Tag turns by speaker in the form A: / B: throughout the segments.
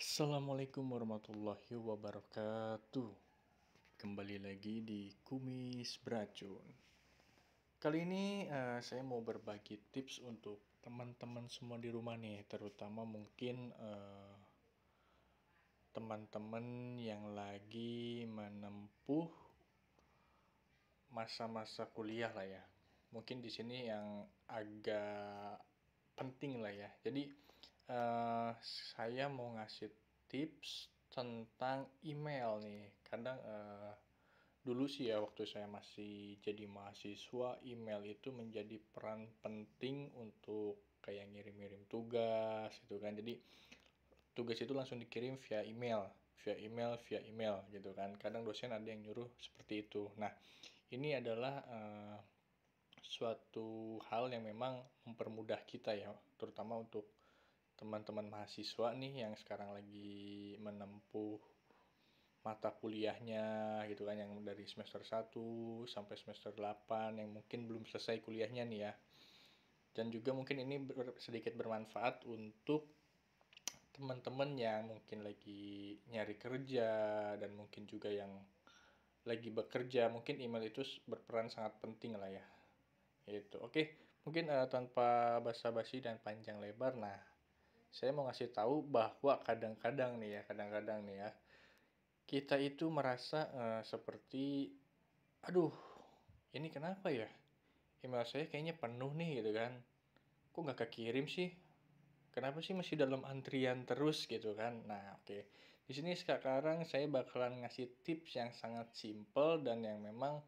A: Assalamualaikum warahmatullahi wabarakatuh. Kembali lagi di Kumis Beracun. Kali ini saya mau berbagi tips untuk teman-teman semua di rumah nih, terutama mungkin teman-teman yang lagi menempuh masa-masa kuliah lah ya. Mungkin di sini yang agak penting lah ya. Jadi saya mau ngasih tips tentang email nih. Kadang dulu sih ya waktu saya masih jadi mahasiswa, email itu menjadi peran penting untuk kayak ngirim-ngirim tugas gitu kan. Jadi tugas itu langsung dikirim via email gitu kan. Kadang dosen ada yang nyuruh seperti itu. Nah, ini adalah suatu hal yang memang mempermudah kita ya, terutama untuk teman-teman mahasiswa nih yang sekarang lagi menempuh mata kuliahnya gitu kan, yang dari semester 1 sampai semester 8 yang mungkin belum selesai kuliahnya nih ya. Dan juga mungkin ini sedikit bermanfaat untuk teman-teman yang mungkin lagi nyari kerja dan mungkin juga yang lagi bekerja, mungkin email itu berperan sangat penting lah ya. Itu. Oke, mungkin tanpa basa-basi dan panjang lebar, nah saya mau ngasih tahu bahwa kadang-kadang nih ya, kita itu merasa seperti, aduh, ini kenapa ya? Email saya kayaknya penuh nih gitu kan. Kok nggak kekirim sih? Kenapa sih masih dalam antrian terus gitu kan? Nah, oke. Di sini sekarang saya bakalan ngasih tips yang sangat simple dan yang memang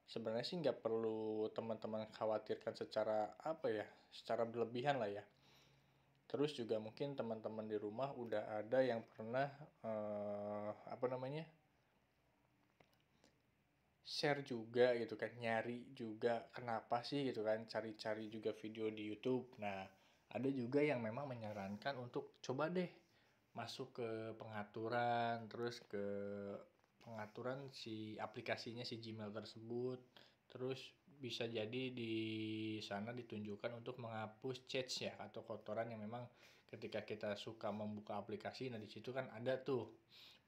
A: sebenarnya sih nggak perlu teman-teman khawatirkan secara apa ya, secara berlebihan lah ya. Terus juga mungkin teman-teman di rumah udah ada yang pernah apa namanya, share juga gitu kan, nyari juga kenapa sih gitu kan, cari-cari juga video di YouTube. Nah, ada juga yang memang menyarankan untuk coba deh masuk ke pengaturan, terus ke pengaturan si aplikasinya si Gmail tersebut. Terus bisa jadi di sana ditunjukkan untuk menghapus chat ya atau kotoran yang memang ketika kita suka membuka aplikasi. Nah, di situ kan ada tuh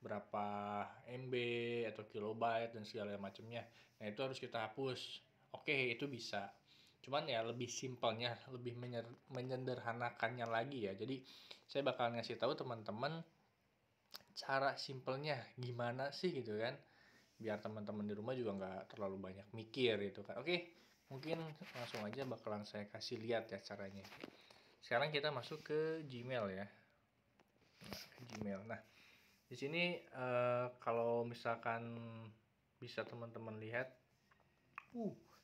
A: berapa MB atau kilobyte dan segala macamnya. Nah, itu harus kita hapus. Oke, itu bisa. Cuman ya lebih simpelnya, lebih menyederhanakannya lagi ya. Jadi saya bakal ngasih tahu teman-teman cara simpelnya gimana sih gitu kan. Biar teman-teman di rumah juga nggak terlalu banyak mikir gitu kan. Oke, mungkin langsung aja bakalan saya kasih lihat ya caranya. Sekarang kita masuk ke Gmail ya. Nah, ke Gmail. Nah, di sini kalau misalkan bisa teman-teman lihat,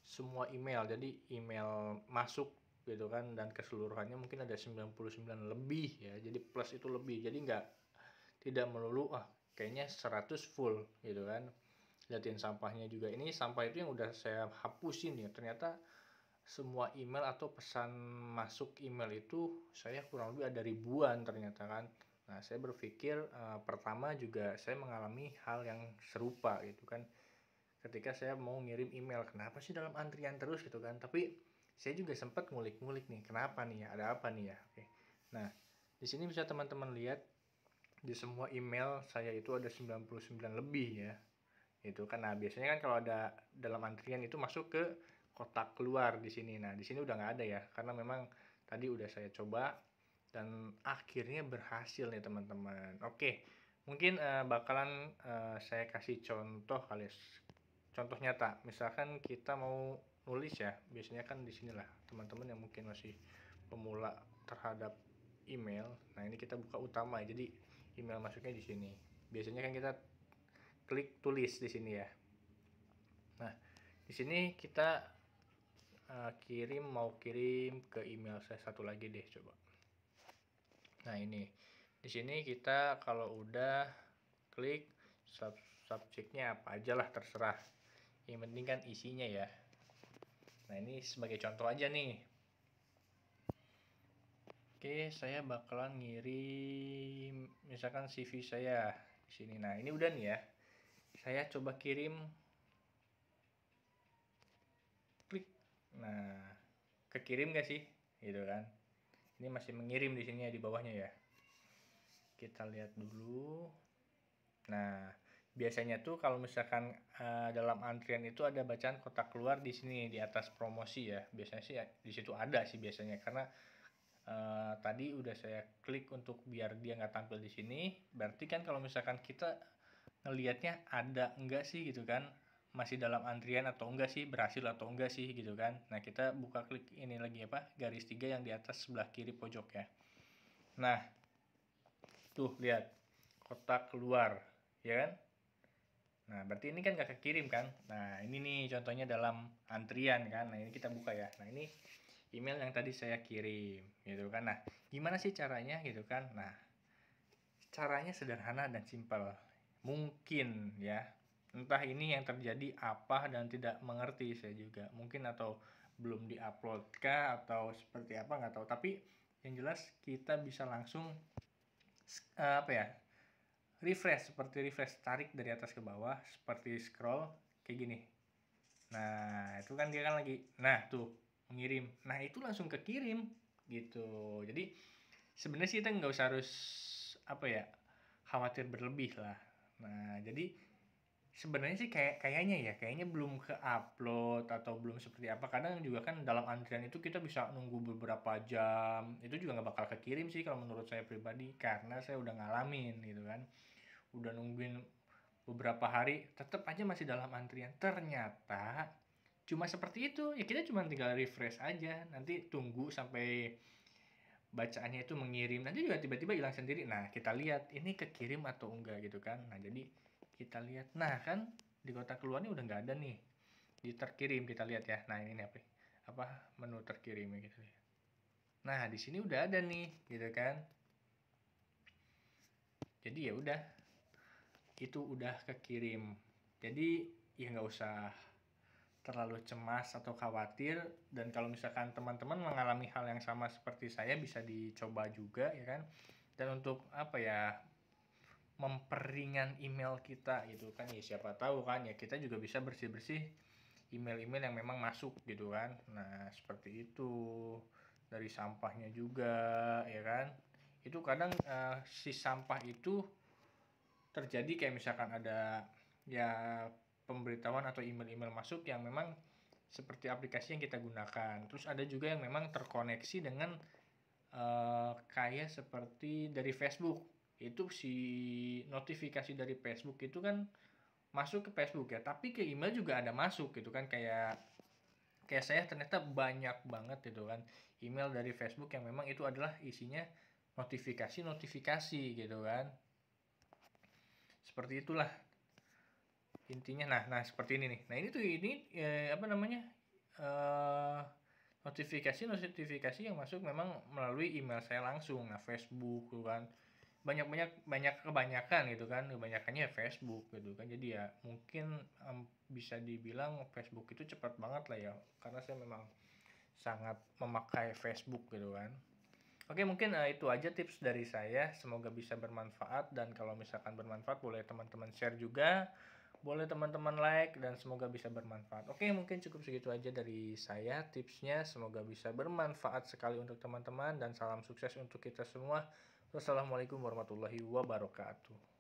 A: semua email. Jadi email masuk gitu kan, dan keseluruhannya mungkin ada 99 lebih ya. Jadi plus itu lebih. Jadi tidak melulu kayaknya 100 full gitu kan. Lihatin sampahnya juga. Ini sampah itu yang udah saya hapusin ya. Ternyata semua email atau pesan masuk email itu saya kurang lebih ada ribuan ternyata kan. Nah, saya berpikir pertama juga saya mengalami hal yang serupa gitu kan. Ketika saya mau ngirim email, kenapa sih dalam antrian terus gitu kan. Tapi saya juga sempat ngulik-ngulik nih, kenapa nih ya, ada apa nih ya. Oke. Nah, di sini bisa teman-teman lihat di semua email saya itu ada 99 lebih ya. Itu kan. Nah, biasanya kan kalau ada dalam antrian itu masuk ke kotak keluar di sini. Nah, di sini udah nggak ada ya, karena memang tadi udah saya coba dan akhirnya berhasil nih teman-teman. Oke, mungkin bakalan saya kasih contoh kali, contoh nyata. Misalkan kita mau nulis ya, biasanya kan di sinilah teman-teman yang mungkin masih pemula terhadap email. Nah, ini kita buka utama, jadi email masuknya di sini. Biasanya kan kita klik tulis di sini ya. Nah, di sini kita mau kirim ke email saya satu lagi deh coba. Nah, ini di sini kita kalau udah klik subjeknya apa aja lah, terserah. Yang penting kan isinya ya. Nah, ini sebagai contoh aja nih. Oke, saya bakalan ngirim misalkan CV saya di sini. Nah, ini udah nih ya. Saya coba kirim, klik. Nah, kekirim gak sih? Gitu kan. Ini masih mengirim di sini ya, di bawahnya ya. Kita lihat dulu. Nah, biasanya tuh kalau misalkan dalam antrian itu ada bacaan kotak keluar di sini di atas promosi ya. Biasanya sih di situ ada sih biasanya, karena tadi udah saya klik untuk biar dia nggak tampil di sini. Berarti kan kalau misalkan kita ngelihatnya ada enggak sih gitu kan, masih dalam antrian atau enggak sih, berhasil atau enggak sih gitu kan. Nah, kita buka klik ini lagi garis 3 yang di atas sebelah kiri pojok ya. Nah, tuh lihat kotak keluar ya kan. Nah, berarti ini kan gak kekirim kan. Nah, ini nih contohnya dalam antrian kan. Nah, ini kita buka ya. Nah, ini email yang tadi saya kirim gitu kan. Nah, gimana sih caranya gitu kan. Nah, caranya sederhana dan simpel. Mungkin ya, entah ini yang terjadi apa dan tidak mengerti saya juga. Mungkin atau belum diupload kah atau seperti apa nggak tahu. Tapi yang jelas kita bisa langsung refresh, tarik dari atas ke bawah seperti scroll kayak gini. Nah, itu kan dia kan lagi, nah tuh mengirim, nah itu langsung kekirim gitu. Jadi sebenarnya sih kita nggak usah harus khawatir berlebih lah. Nah, jadi sebenarnya sih kayaknya belum ke upload atau belum seperti apa. Kadang juga kan dalam antrian itu kita bisa nunggu beberapa jam, itu juga nggak bakal kekirim sih kalau menurut saya pribadi, karena saya udah ngalamin gitu kan, udah nungguin beberapa hari tetap aja masih dalam antrian. Ternyata cuma seperti itu ya, kita cuma tinggal refresh aja, nanti tunggu sampai bacaannya itu mengirim, nanti juga tiba-tiba hilang sendiri. Nah, kita lihat ini kekirim atau enggak gitu kan. Nah, jadi kita lihat, nah kan di kotak keluarnya udah nggak ada nih di terkirim, kita lihat ya. Nah, ini menu terkirim gitu ya. Nah, di sini udah ada nih gitu kan. Jadi ya udah, itu udah kekirim. Jadi ya nggak usah terlalu cemas atau khawatir. Dan kalau misalkan teman-teman mengalami hal yang sama seperti saya, bisa dicoba juga ya kan. Dan untuk memperingan email kita gitu kan, ya siapa tahu kan ya kita juga bisa bersih-bersih email-email yang memang masuk gitu kan. Nah, seperti itu. Dari sampahnya juga ya kan, itu kadang si sampah itu terjadi kayak misalkan ada ya pemberitahuan atau email-email masuk yang memang seperti aplikasi yang kita gunakan. Terus ada juga yang memang terkoneksi dengan kayak seperti dari Facebook. Itu si notifikasi dari Facebook itu kan masuk ke Facebook ya, tapi ke email juga ada masuk gitu kan. Kayak saya ternyata banyak banget gitu kan email dari Facebook yang memang itu adalah isinya notifikasi gitu kan. Seperti itulah intinya. Nah seperti ini nih. Nah ini notifikasi yang masuk memang melalui email saya langsung. Nah, Facebook gitu kan, kebanyakan gitu kan, kebanyakannya Facebook gitu kan. Jadi ya mungkin bisa dibilang Facebook itu cepat banget lah ya, karena saya memang sangat memakai Facebook gitu kan. Oke, mungkin itu aja tips dari saya, semoga bisa bermanfaat. Dan kalau misalkan bermanfaat, boleh teman-teman share juga, boleh teman-teman like, dan semoga bisa bermanfaat. Oke, mungkin cukup segitu aja dari saya tipsnya, semoga bisa bermanfaat sekali untuk teman-teman, dan salam sukses untuk kita semua. Wassalamualaikum warahmatullahi wabarakatuh.